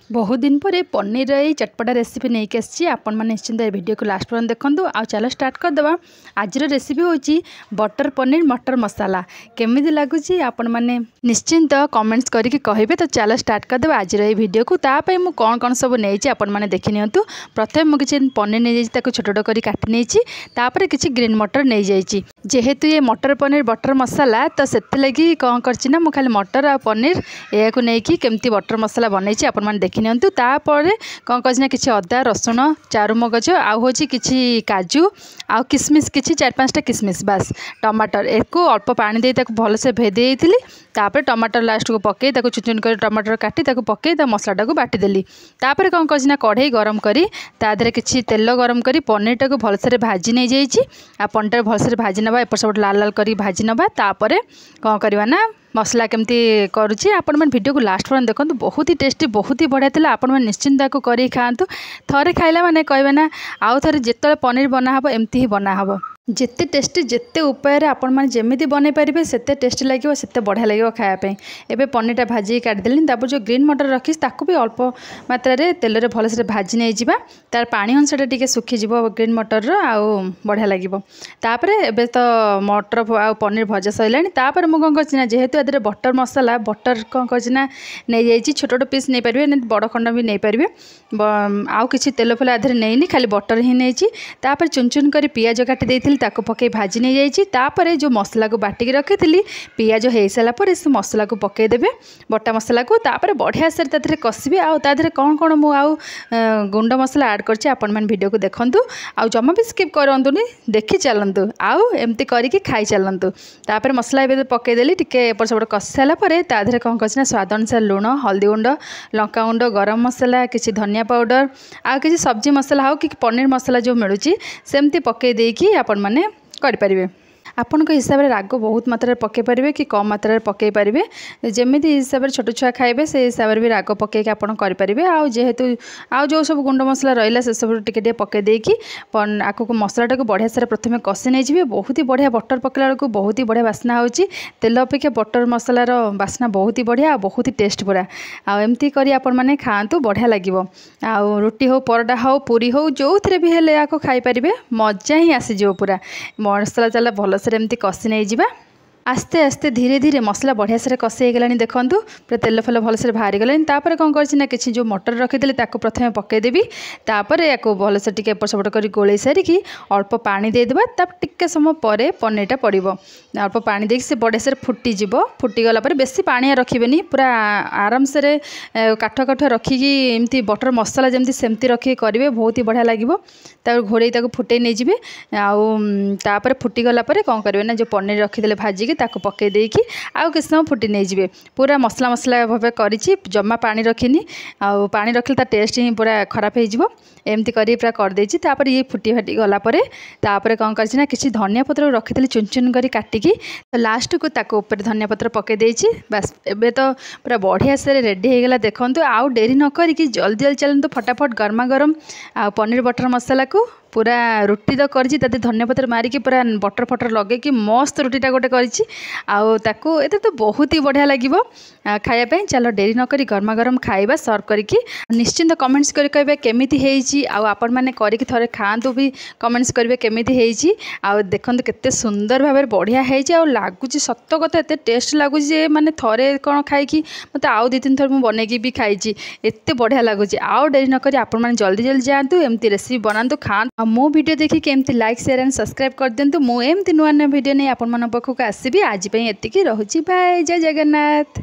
बहुत दिन पर पनीर ये चटपटा रेसिपी नहीं आसी आपण मैंने निश्चिंत ये वीडियो को लास्ट पर्यंत देखूँ। आ चलो स्टार्ट करदे। आज रेसिपी हूँ बटर पनीर मटर मसाला केमी लगुच आपण मैंने निश्चिंत कमेंट्स करके कहे। तो चलो स्टार्ट करदे आज ये वीडियो को। तापाई मुझे कौन कौन सब नहीं आपण मैंने देखी नियंतु। प्रथम मुझे पनीर नहीं जाइए छोट छोट कर काटी नहीं किसी ग्रीन मटर नहीं जाइए। जेहेतु ये मटर पनीर बटर मसाला तो से लगी कौन करना मुझे खाली मटर आ पनीर या नहीं केमती बटर मसाला बनई आपण मैंने देखी नियंतु। तापर कौन करना कि अदा रसुण चारू मगज आउ हूँ कि काजू आउ किसमिश कि 4-5टा किसमिश बास टमाटर एक अल्प पानी दे भलसे भेदे तापर टमाटर लास्ट को पकई चुन चुन कर टमाटर काटी पकई मसलाटा को बाटीदेली। तापर कौन करना कढ़ई गरम करी तादे किसी तेल गरम करी पनीरटा को भलसे भाजी नहीं जाइए। पनीर भलसे भाजी नवा एपट सेपट लाल लाल कर भाजी नवा। तापर कौन करवा ना मसला केमती करुँची आपण मैंने वीडियो को लास्ट पर्यंत देखो। बहुत ही टेस्टी बहुत ही बढ़िया था। आपण मैंने निश्चिंत कर खातु। थरे खाइला माने कहबे ना आउ थरे जिते पनीर बनाहब एमती ही बनाहब। जिते टेस्टी जिते उपाय आपण मैंने जमी बनई पारे सेते टेस्टी लगे सेते बढ़िया लगे खायापी। एवं पनीरटा भाजी काटिदेली तापर जो ग्रीन मटर रखी भी अल्प मात्रा तेल रे भलसे भाजी नहीं जावा तार पानी अंशटा टिके सुखीज ग्रीन मटर आउ बढ़िया लगे। तापर एबे तो मटर आ पनीर भजा सरला। तापर मुझे कौन करना जेहेतु ए बटर मसाला बटर कौन करना नहीं जाइए छोट छोट पीस नहीं पारे बड़ खंड भी नहीं पारे आउ किसी तेल फेल आधे नहीं खाली बटर ही नहीं। तापर चुन चुन कर पियाज काटी देती ताको पकई भाजी नहीं जाइए। तापर जो मसला को बाटिक रखी पियाज हो सारा पर से मसला को पकईदेवे बटा मसला को। तापर बढ़िया से कषिबे आधे कौन कौन मुझे गुंड मसला ऐड करछि आपण मैंने वीडियो को देखंतु। आउ जमा भी स्किप करंतुनी देखी चलतु आउ एमती करके खाई चलतु। तापर मसला ए पकईदेली टिके एपट सेपट कषि सारा पर ताधे कौन करछि स्वाद अनुसार लुण हल्दी गुंड लंका गुंड गरम मसला किसी धनिया पाउडर आ किसी सब्जी मसला हो कि पनीर मसला जो मिलूँ सेमती पकई देकी आपण मैंने करें। आपण हिसाब से राग बहुत मात्रा पकई पारे कि कम मात्रा पकई पारे जमी हिसाब से छोट छुआ खाइबे से हिसाब से भी राग पकईक आप करें। आउ जेहेतु आउ जो सब गुंड मसला रहा से सब टे पकई देकी आगे मसलाटा को बढ़िया से प्रथम कषि नहीं जी। बहुत ही बढ़िया बटर पकड़ा बेलू बहुत ही बढ़िया बास्ना हो तेल अपेक्षा बटर मसलार बास्ना बहुत ही बढ़िया बहुत ही टेस्ट पूरा आमती कर मैंने खातु बढ़िया लगे। आउ रुटी हो परोटा हो पूरी हो जो थे भी हेले आपको खाईपारे मजा ही आसीज पूरा मसला चला भल एमती कषि नहीं जावा। आस्ते आस्ते धीरे धीरे मसला बढ़िया से कषि हो गलानी देखंतु पूरा तेल फेल भलसे बाहरी गलानी। तापर कौन करछि ना किछि जो मटर रखीदेली ताको प्रथमे पकईदेवी तापर याको भलसे टिके एपट सेपट कर गोलई सारिकी अल्प पानी देदेबा। तापर टिके समय पर पनीरटा पड़िबो अल्प पानी देके से बढ़िया से फुटीजिब। फुटीगला पर बेसी पानी रखिबेनी पूरा आराम से काठ काठ रखिकी एमती बटर मसला जमती सेमती रखिकी करेंगे बहुत ही बढ़िया लगे। तापर घोड़े फुटे नहीं जी आउे फुटीगला कौन करेंगे ना जो पनीर रखीदे भाजिकी ताको पकई देकी आउ किसी समय फुटी नहीं जी पूरा मसला मसला भाव करी जमा पानी रखिनी आउ पानी रखिले ता टेस्ट ही पूरा खराब हो एमती कर पूरा करदे। तापर ये फुटी फाटी गलापर तापर कौन करना किसी धनिया पत्र रखी चुन चुन कर काटिकी लास्ट को ताको ऊपर धनिया पत्र पकई देछि। बस एबे तो पूरा बढ़िया से रेडी हो गला देखंतु। आउ डेरी न करिकी जल्दी जल्दी चलतु फटाफट गरमा गरम आ पनीर बटर मसाला को पूरा रुटी तो करछि ताते धनिया पत्र मारिकी पूरा बटर फटर लगे कि मस्त रुटीटा गोटे करछि आउ ताको एते तो बहुत ही बढ़िया लगिवो खाया। चलो डेरी न करी गरमा गरम खाइबा सर्व करिकी निश्चिंत कमेंट्स करी कहबे केमिति हेइछि आउ आपण माने करिकी थरे खांतु भी कमेंट्स करिवे केमिति हेइछि आउ देखंतु केते सुंदर भाबे बढ़िया हेइछि आउ लागुछि सत्त कथा एते टेस्ट लागुछि जे माने थरे कोन खाइकी मते आउ 2-3 थर मु बनेकी भी खाइछि एते बढ़िया लागुछि। आउ डेरी न करी आपण माने जल्दी जल्दी जांतु एमती रेसिपी बनांतु खांतु। मो वीडियो देखी केमती लाइक शेयर एंड सब्सक्राइब कर दिंतु। मु एमती नुआ नुआ वीडियो नहीं आपण मन पाखक आसीबी। आज पई एतिकी रहूछि बाय जय जगन्नाथ।